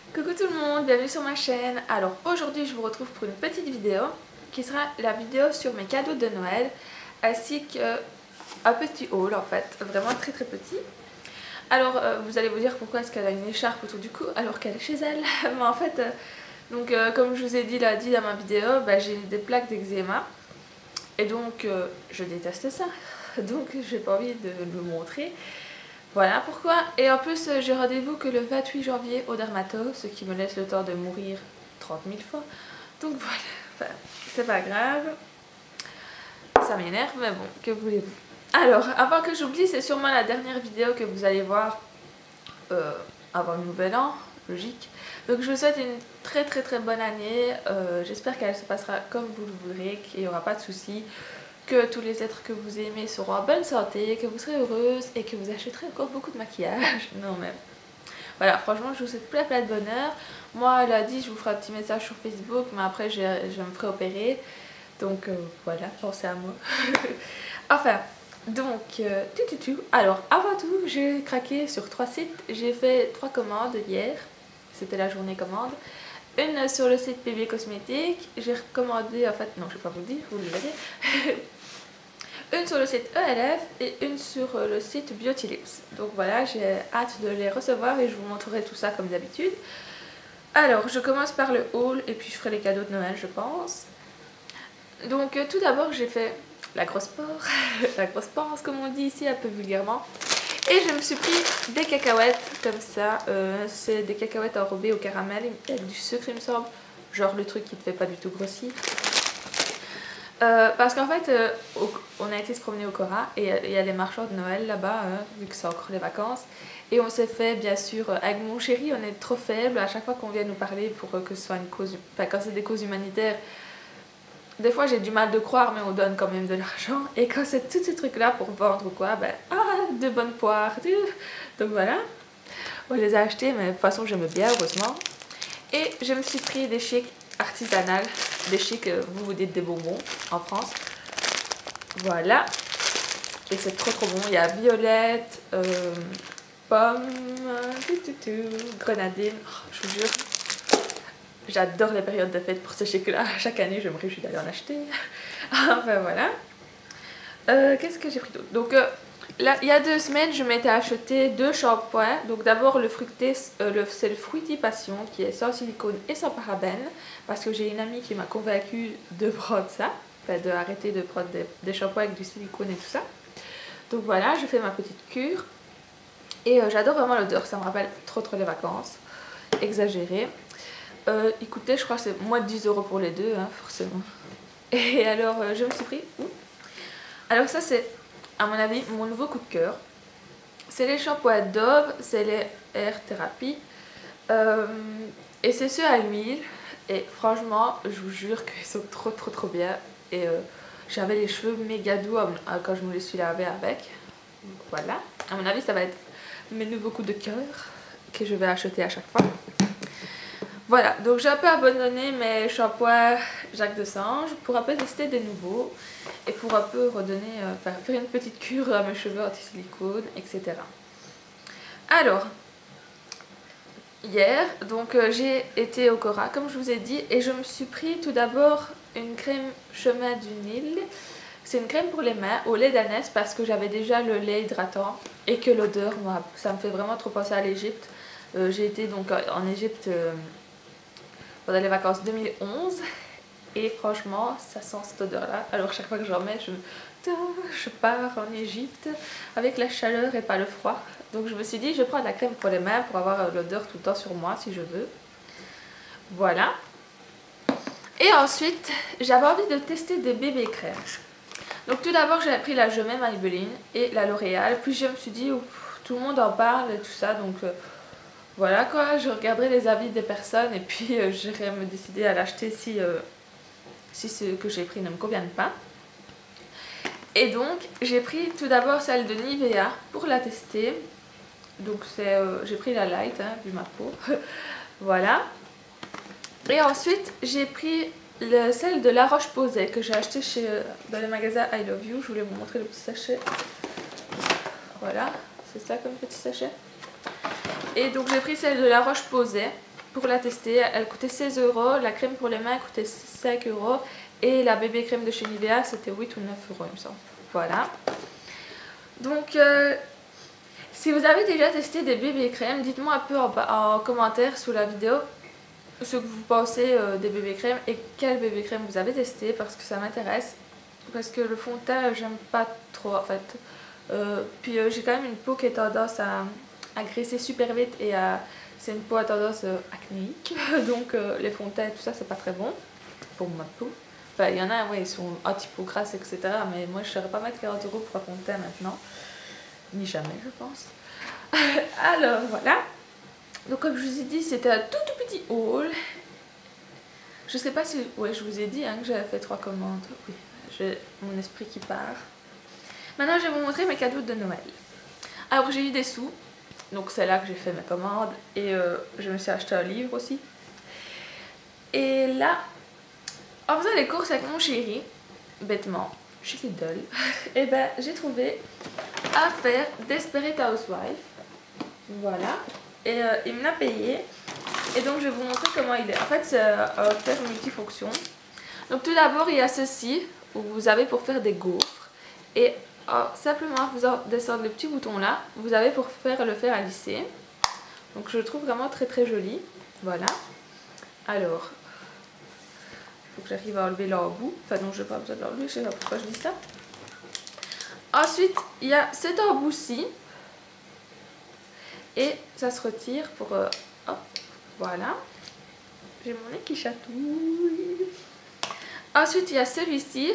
Coucou tout le monde, bienvenue sur ma chaîne. Alors aujourd'hui je vous retrouve pour une petite vidéo qui sera la vidéo sur mes cadeaux de Noël ainsi qu'un petit haul en fait, vraiment très petit. Alors vous allez vous dire pourquoi est-ce qu'elle a une écharpe autour du cou alors qu'elle est chez elle. Mais en fait, comme je vous ai dit dans ma vidéo, j'ai des plaques d'eczéma et donc je déteste ça. Donc j'ai pas envie de le montrer. Voilà pourquoi. Et en plus, j'ai rendez-vous que le 28 janvier au dermato, ce qui me laisse le temps de mourir 30 000 fois. Donc voilà, enfin, c'est pas grave. Ça m'énerve, mais bon, que voulez-vous. Alors, avant que j'oublie, c'est sûrement la dernière vidéo que vous allez voir avant le nouvel an, logique. Donc je vous souhaite une très bonne année. J'espère qu'elle se passera comme vous le voudrez, qu'il n'y aura pas de soucis. Que tous les êtres que vous aimez seront en bonne santé, que vous serez heureuse et que vous achèterez encore beaucoup de maquillage. Non mais voilà, franchement je vous souhaite plein de bonheur. Moi lundi je vous ferai un petit message sur Facebook, mais après je me ferai opérer. Donc voilà, pensez à moi. Enfin, donc alors avant tout j'ai craqué sur 3 sites. J'ai fait 3 commandes hier, c'était la journée commande. Une sur le site PB Cosmétiques, j'ai recommandé, en fait, non je ne vais pas vous le dire, vous le verrez. Une sur le site ELF et une sur le site Beauty Lips. Donc voilà, j'ai hâte de les recevoir et je vous montrerai tout ça comme d'habitude. Alors, je commence par le haul et puis je ferai les cadeaux de Noël, je pense. Donc tout d'abord, j'ai fait la grosse porte, la grosse pense comme on dit ici un peu vulgairement. Et je me suis pris des cacahuètes comme ça, c'est des cacahuètes enrobées au caramel avec du sucre il me semble, genre le truc qui ne te fait pas du tout grossir. Parce qu'en fait, on a été se promener au Cora et il y a les marchands de Noël là-bas, vu que c'est encore les vacances. Et on s'est fait, bien sûr, avec mon chéri, on est trop faible à chaque fois qu'on vient nous parler pour que ce soit une cause, enfin quand c'est des causes humanitaires. Des fois j'ai du mal de croire, mais on donne quand même de l'argent. Et quand c'est tous ces trucs-là pour vendre ou quoi, de bonnes poires. Donc voilà, on les a achetés, mais de toute façon j'aime bien, heureusement. Et je me suis pris des chics artisanales, des chics, vous dites des bonbons en France. Voilà. Et c'est trop bon. Il y a violette, pomme, grenadine. Oh, je vous jure, j'adore les périodes de fête pour ces chics-là. Chaque année, je me réjouis d'aller en acheter. Enfin voilà. Qu'est-ce que j'ai pris d'autre? Donc là, il y a 2 semaines, je m'étais acheté 2 shampoings. Donc d'abord le fruité, c'est le Fruity Passion qui est sans silicone et sans parabènes. Parce que j'ai une amie qui m'a convaincue de prendre ça. Enfin, de arrêter de prendre des shampoings avec du silicone et tout ça. Donc voilà, je fais ma petite cure. Et j'adore vraiment l'odeur, ça me rappelle trop les vacances. Exagéré. Écoutez, je crois que c'est moins de 10 € pour les deux, hein, forcément. Et alors, je me suis pris... Alors ça, c'est, à mon avis, mon nouveau coup de cœur. C'est les shampoings Dove, c'est les Air Therapy. Et c'est ceux à l'huile. Et franchement, je vous jure qu'ils sont trop bien. Et j'avais les cheveux méga doux quand je me les suis lavés avec. Donc voilà. À mon avis, ça va être mes nouveaux coups de cœur que je vais acheter à chaque fois. Voilà, donc j'ai un peu abandonné mes shampoings Jacques de Sange pour un peu tester des nouveaux et pour un peu redonner, faire une petite cure à mes cheveux anti-silicone, etc. Alors, hier, donc j'ai été au Cora, comme je vous ai dit, et je me suis pris tout d'abord une crème Chemin du Nil. C'est une crème pour les mains au lait d'ânesse parce que j'avais déjà le lait hydratant et que l'odeur, ça me fait vraiment trop penser à l'Égypte. J'ai été donc en Égypte pendant les vacances 2011 et franchement ça sent cette odeur là. Alors chaque fois que j'en mets, je pars en Égypte avec la chaleur et pas le froid. Donc je me suis dit je prends de la crème pour les mains pour avoir l'odeur tout le temps sur moi si je veux. Voilà. Et ensuite j'avais envie de tester des bébés crèmes. Donc tout d'abord j'ai pris la Je m'aime Maybelline et la L'Oréal. Puis je me suis dit tout le monde en parle et tout ça, donc voilà quoi, je regarderai les avis des personnes et puis j'irai me décider à l'acheter si ce que j'ai pris ne me convient pas. Et donc j'ai pris tout d'abord celle de Nivea pour la tester. Donc j'ai pris la light, hein, vu ma peau. Voilà. Et ensuite j'ai pris celle de La Roche-Posay que j'ai acheté dans le magasin I Love You. Je voulais vous montrer le petit sachet. Voilà, c'est ça comme petit sachet. Et donc j'ai pris celle de La Roche-Posay pour la tester. Elle coûtait 16 €, la crème pour les mains coûtait 5 € et la bébé crème de chez Nivea c'était 8 ou 9 € il me semble. Voilà. Donc si vous avez déjà testé des bébé crèmes, dites-moi un peu en commentaire sous la vidéo ce que vous pensez des bébé crèmes et quel bébé crème vous avez testé, parce que ça m'intéresse. Parce que le fond de teint j'aime pas trop en fait. Puis j'ai quand même une peau qui a tendance à graisser super vite et c'est une peau à tendance acnéique. Donc les fonds de teint et tout ça c'est pas très bon pour ma peau. Enfin il y en a, ouais, ils sont anti-peau grasse etc. Mais moi je ne saurais pas mettre 40 € pour un fond de teint maintenant. Ni jamais je pense. Alors voilà. Donc comme je vous ai dit c'était un tout petit haul. Je sais pas si... Ouais, je vous ai dit hein, que j'avais fait 3 commandes. Oui, j'ai mon esprit qui part. Maintenant je vais vous montrer mes cadeaux de Noël. Alors j'ai eu des sous. Donc c'est là que j'ai fait mes commandes. Et je me suis acheté un livre aussi. Et là, en faisant les courses avec mon chéri, bêtement, chez Lidl, et ben j'ai trouvé à faire Desperate Housewives. Voilà. Et il me l'a payé. Et donc je vais vous montrer comment il est. En fait c'est un fer multifonction. Donc tout d'abord il y a ceci où vous avez pour faire des gaufres. Et simplement vous descendre le petit bouton là, vous avez pour faire le fer à lisser. Donc je le trouve vraiment très très joli. Voilà. Alors, il faut que j'arrive à enlever l'embout. Enfin non, je n'ai pas besoin de l'enlever, je sais pas pourquoi je dis ça. Ensuite il y a cet embout-ci. Et ça se retire pour... hop, voilà. J'ai mon nez qui chatouille. Ensuite, il y a celui-ci.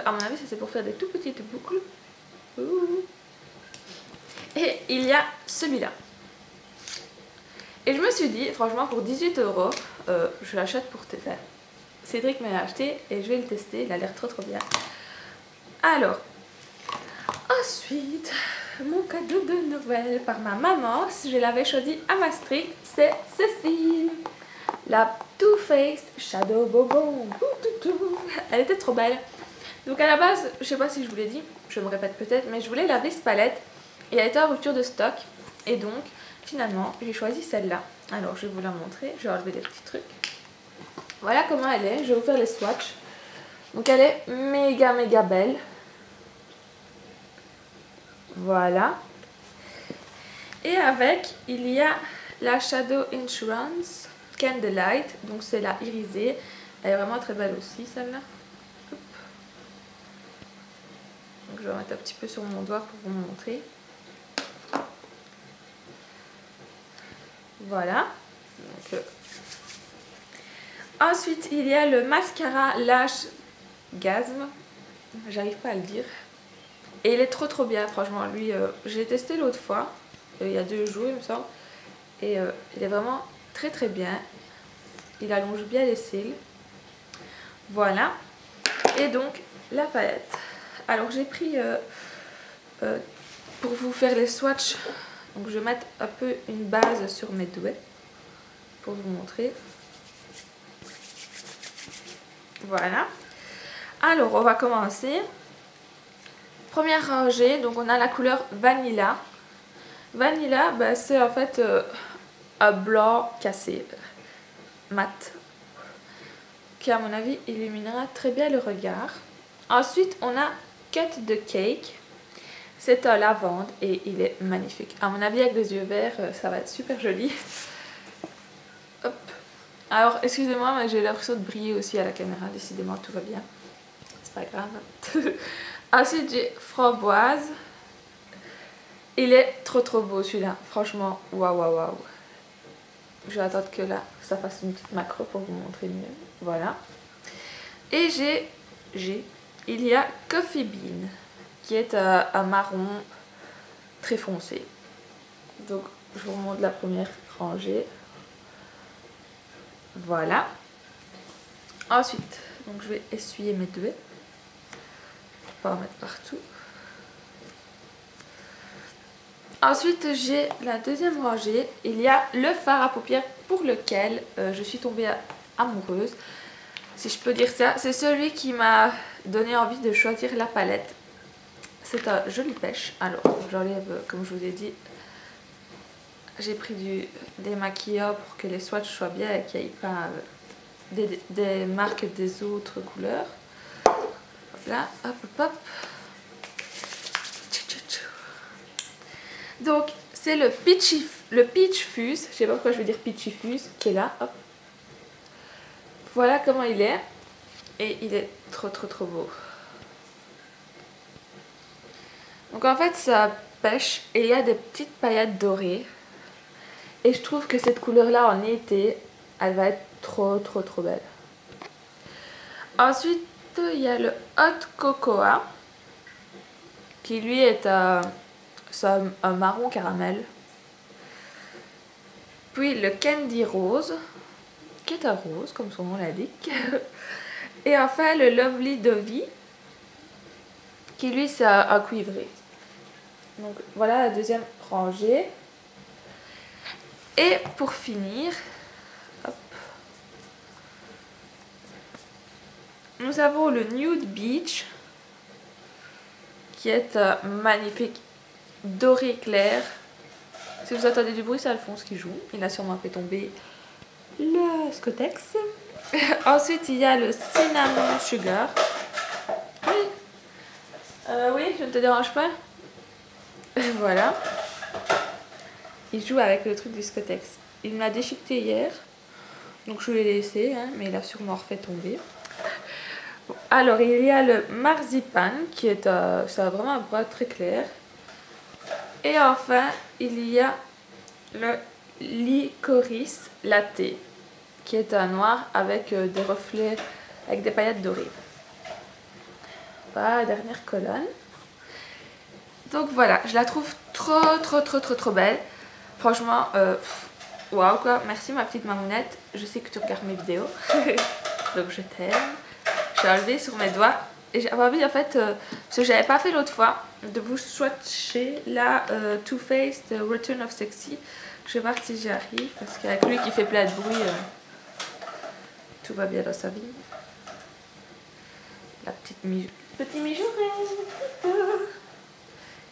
À mon avis, ça c'est pour faire des tout petites boucles. Et il y a celui-là. Et je me suis dit, franchement, pour 18 €, je l'achète pour te faire. Cédric me l'a acheté et je vais le tester. Il a l'air trop bien. Alors, ensuite... Mon cadeau de Noël par ma maman, je l'avais choisi à Maastricht, c'est ceci, la Too Faced Shadow Bobo. Elle était trop belle. Donc à la base, je sais pas si je vous l'ai dit, je me répète peut-être, mais je voulais la Base Palette et elle était en rupture de stock. Et donc finalement j'ai choisi celle-là. Alors je vais vous la montrer, je vais enlever les petits trucs. Voilà comment elle est, je vais vous faire les swatchs. Donc elle est méga belle. Voilà. Et avec, il y a la Shadow Insurance Candlelight. Donc c'est la irisée. Elle est vraiment très belle aussi celle-là. Donc je vais mettre un petit peu sur mon doigt pour vous montrer. Voilà. Donc, ensuite il y a le mascara Lash Gasm. J'arrive pas à le dire. Et il est trop bien, franchement. Lui, j'ai testé l'autre fois, il y a 2 jours, il me semble. Et il est vraiment très bien. Il allonge bien les cils. Voilà. Et donc, la palette. Alors, j'ai pris, pour vous faire les swatchs, donc je vais mettre un peu une base sur mes doigts, pour vous montrer. Voilà. Alors, on va commencer. Première rangée, donc on a la couleur Vanilla. Vanilla, bah, c'est en fait un blanc cassé, mat, qui à mon avis illuminera très bien le regard. Ensuite, on a Cut the Cake. C'est un lavande et il est magnifique. À mon avis, avec les yeux verts, ça va être super joli. Hop. Alors, excusez-moi, mais j'ai l'impression de briller aussi à la caméra. Décidément, tout va bien. C'est pas grave. Ensuite j'ai Framboise. Il est trop beau celui-là. Franchement, waouh. Je vais attendre que là ça fasse une petite macro pour vous montrer mieux. Voilà. Et il y a Coffee Bean, qui est un marron très foncé. Donc je vous remonte la première rangée. Voilà. Ensuite, donc je vais essuyer mes doigts. Pas en mettre partout. Ensuite j'ai la deuxième rangée. Il y a le fard à paupières pour lequel je suis tombée amoureuse, si je peux dire ça. C'est celui qui m'a donné envie de choisir la palette. C'est un joli pêche. Alors j'enlève, comme je vous ai dit, j'ai pris du démaquillant pour que les swatchs soient bien et qu'il n'y ait pas des marques des autres couleurs. Hop là, hop hop hop. Donc c'est le Peach Fuzz, je sais pas pourquoi je veux dire Peachy Fuzz, qui est là, hop. Voilà comment il est. Et il est trop beau. Donc en fait ça pêche et il y a des petites paillettes dorées. Et je trouve que cette couleur là en été, elle va être trop belle. Ensuite il y a le Hot Cocoa, qui lui est un marron caramel. Puis le Candy Rose, qui est un rose comme son nom l'indique. Et enfin le Lovely Dovey, qui lui c'est un cuivré. Donc voilà la deuxième rangée. Et pour finir, hop, nous avons le Nude Beach, qui est magnifique doré clair. Si vous entendez du bruit, c'est Alphonse qui joue. Il a sûrement fait tomber le Scotex. Ensuite, il y a le Cinnamon Sugar. Oui, je ne te dérange pas. Voilà. Il joue avec le truc du Scotex. Il me l'a déchiqueté hier. Donc je l'ai laissé, hein, mais il a sûrement refait tomber. Bon, alors, il y a le Marzipan, qui est ça a vraiment un brun très clair. Et enfin, il y a le Licorice Latte, qui est un noir avec des reflets, avec des paillettes dorées. Voilà la dernière colonne. Donc voilà, je la trouve trop belle. Franchement, waouh quoi. Merci ma petite mamounette. Je sais que tu regardes mes vidéos. Donc je t'aime. Je l'ai enlevée sur mes doigts. Et j'avais envie en fait, parce que j'avais pas fait l'autre fois, de vous swatcher la Too Faced Return of Sexy. Je vais voir si j'y arrive, parce qu'avec lui qui fait plein de bruit, tout va bien dans sa vie. La petite mijaurée.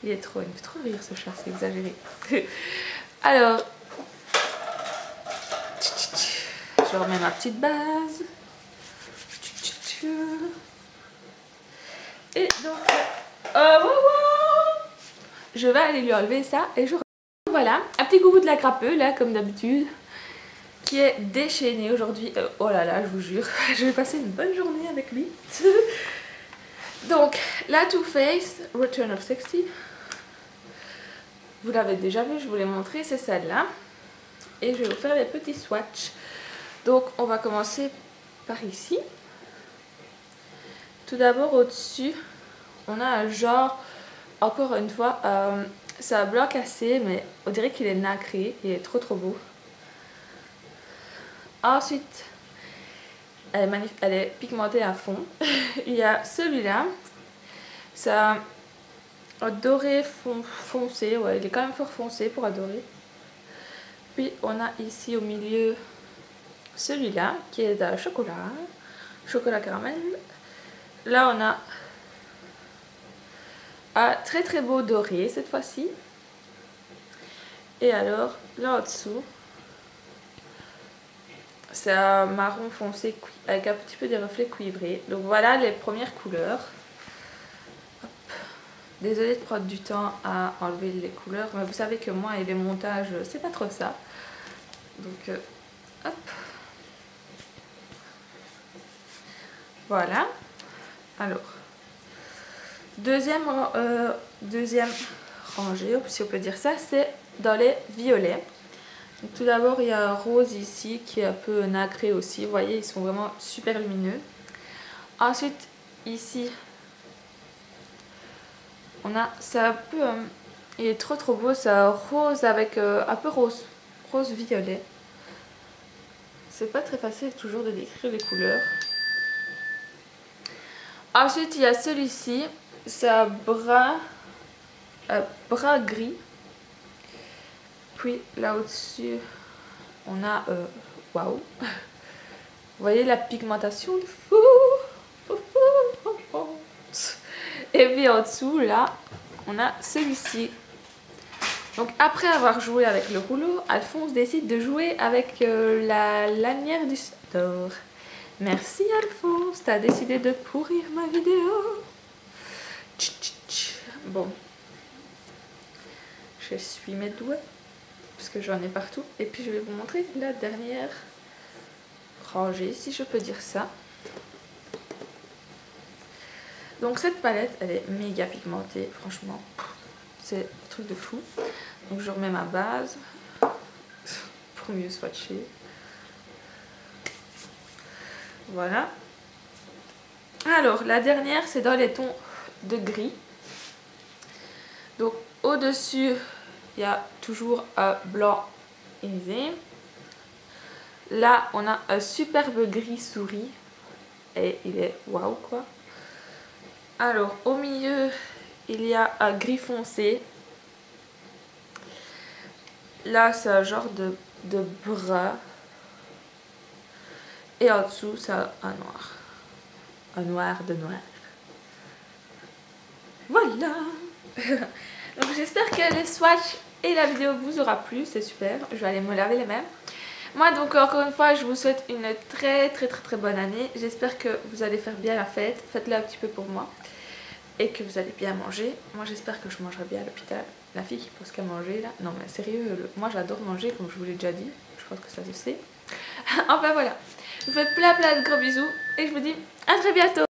Il me fait trop rire ce chat, c'est exagéré. Alors, je remets ma petite base. Et donc, je vais aller lui enlever ça et je... Voilà, un petit coucou de la crapeux là, comme d'habitude, qui est déchaîné aujourd'hui. Oh là là, je vous jure, je vais passer une bonne journée avec lui. Donc, la Too Faced Return of Sexy, vous l'avez déjà vu, je vous l'ai montré, c'est celle-là. Et je vais vous faire des petits swatchs. Donc, on va commencer par ici. Tout d'abord, au-dessus, on a un genre, encore une fois, c'est un blanc cassé, mais on dirait qu'il est nacré, il est trop beau. Ensuite, elle est magnifique, elle est pigmentée à fond. Il y a celui-là, c'est un doré foncé, ouais, il est quand même fort foncé pour un doré. Puis on a ici au milieu celui-là, qui est d'un chocolat caramel. Là on a un très beau doré cette fois-ci. Et alors là en dessous, c'est un marron foncé avec un petit peu des reflets cuivrés. Donc voilà les premières couleurs. Hop. Désolée de prendre du temps à enlever les couleurs, mais vous savez que moi et les montages, c'est pas trop ça. Donc hop. Voilà. Alors, deuxième rangée, si on peut dire ça, c'est dans les violets. Donc, tout d'abord, il y a un rose ici qui est un peu nacré aussi. Vous voyez, ils sont vraiment super lumineux. Ensuite, ici, on a, c'est un peu, il est trop beau, c'est un rose avec un peu rose violet. C'est pas très facile toujours de décrire les couleurs. Ensuite, il y a celui-ci, c'est un brun gris. Puis là au-dessus, on a, waouh, vous voyez la pigmentation de fou. Et puis en dessous, là, on a celui-ci. Donc après avoir joué avec le rouleau, Alphonse décide de jouer avec la lanière du store. Merci Alphonse, t'as décidé de pourrir ma vidéo. Bon, je suis mes doigts parce que j'en ai partout. Et puis je vais vous montrer la dernière rangée, si je peux dire ça. Donc cette palette, elle est méga pigmentée, franchement, c'est un truc de fou. Donc je remets ma base pour mieux swatcher. Voilà. Alors la dernière, c'est dans les tons de gris. Donc au-dessus, il y a toujours un blanc irisé. Là, on a un superbe gris souris. Et il est waouh quoi. Alors au milieu, il y a un gris foncé. Là, c'est un genre de brun. Et en dessous, c'est un noir. Un noir de noir. Voilà. Donc j'espère que les swatchs et la vidéo vous aura plu. C'est super. Je vais aller me laver les mains. Moi donc encore une fois je vous souhaite une très bonne année. J'espère que vous allez faire bien la fête. Faites-le un petit peu pour moi. Et que vous allez bien manger. Moi j'espère que je mangerai bien à l'hôpital. La fille qui pose qu'à manger là. Non mais sérieux, moi j'adore manger comme je vous l'ai déjà dit. Je pense que ça se sait. Enfin voilà. Je vous fais plein de gros bisous. Et je vous dis à très bientôt.